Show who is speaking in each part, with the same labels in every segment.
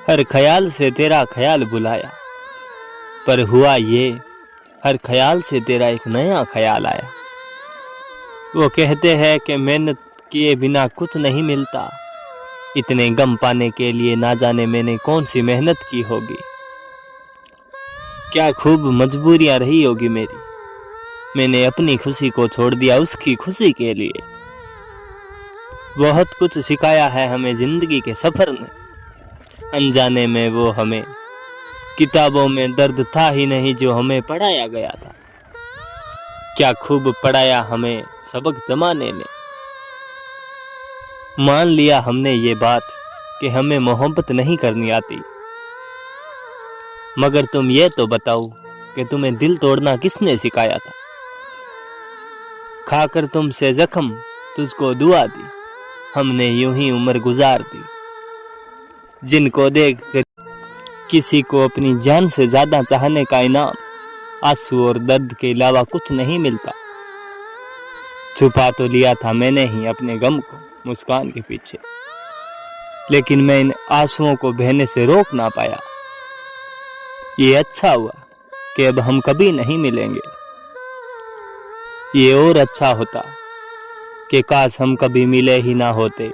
Speaker 1: हर ख्याल से तेरा ख्याल बुलाया, पर हुआ ये हर ख्याल से तेरा एक नया ख्याल आया। वो कहते हैं कि मेहनत किए बिना कुछ नहीं मिलता, इतने गम पाने के लिए ना जाने मैंने कौन सी मेहनत की होगी। क्या खूब मजबूरियां रही होगी मेरी, मैंने अपनी खुशी को छोड़ दिया उसकी खुशी के लिए। बहुत कुछ सिखाया है हमें जिंदगी के सफर ने, अनजाने में वो हमें किताबों में दर्द था ही नहीं जो हमें पढ़ाया गया था। क्या खूब पढ़ाया हमें सबक जमाने ने। मान लिया हमने ये बात कि हमें मोहब्बत नहीं करनी आती, मगर तुम ये तो बताओ कि तुम्हें दिल तोड़ना किसने सिखाया था। खाकर तुमसे जख्म तुझको दुआ दी, हमने यूं ही उम्र गुजार दी। जिनको देख कर किसी को अपनी जान से ज्यादा चाहने का इनाम आंसू और दर्द के अलावा कुछ नहीं मिलता। छुपा तो लिया था मैंने ही अपने गम को मुस्कान के पीछे, लेकिन मैं इन आंसुओं को बहने से रोक ना पाया। ये अच्छा हुआ कि अब हम कभी नहीं मिलेंगे। ये और अच्छा होता कि काश हम कभी मिले ही ना होते।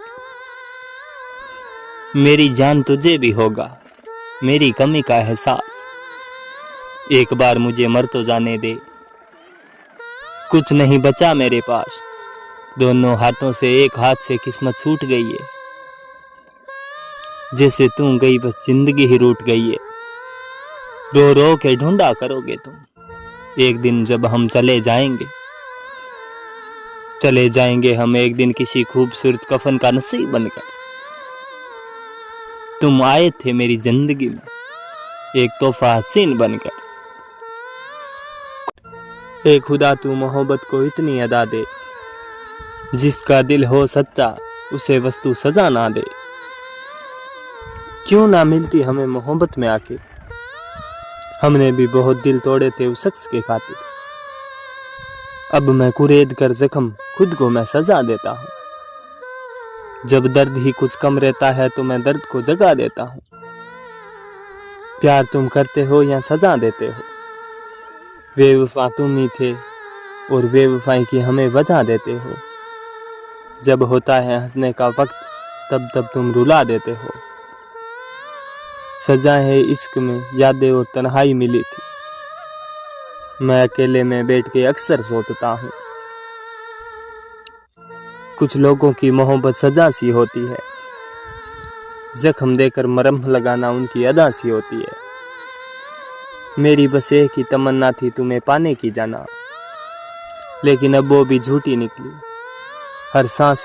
Speaker 1: मेरी जान तुझे भी होगा मेरी कमी का एहसास, एक बार मुझे मर तो जाने दे। कुछ नहीं बचा मेरे पास, दोनों हाथों से एक हाथ से किस्मत छूट गई है। जैसे तू गई बस जिंदगी ही रूठ गई है। रो रो के ढूंढा करोगे तुम, एक दिन जब हम चले जाएंगे हम एक दिन किसी खूबसूरत कफन का नसीब बनकर। तुम आए थे मेरी जिंदगी में एक तोहफा हसीन बनकर। ए खुदा तू मोहब्बत को इतनी अदा दे, जिसका दिल हो सच्चा उसे वस्तु सजा ना दे। क्यों ना मिलती हमें मोहब्बत में आके, हमने भी बहुत दिल तोड़े थे उस शख्स के खातिर। अब मैं कुरेद कर जख्म खुद को मैं सजा देता हूँ। जब दर्द ही कुछ कम रहता है तो मैं दर्द को जगा देता हूँ। प्यार तुम करते हो या सजा देते हो, बेवफा तुम ही थे और बेवफाई की हमें वजह देते हो। जब होता है हंसने का वक्त तब तुम रुला देते हो। सजा है इश्क में यादें और तन्हाई मिली थी, मैं अकेले में बैठ के अक्सर सोचता हूँ। कुछ लोगों की मोहब्बत सजा सी होती है, जख्म देकर मरहम लगाना उनकी अदा सी होती है। मेरी बस एक ही तमन्ना थी तुम्हें पाने की जाना, लेकिन अब वो भी झूठी निकली। हर सांस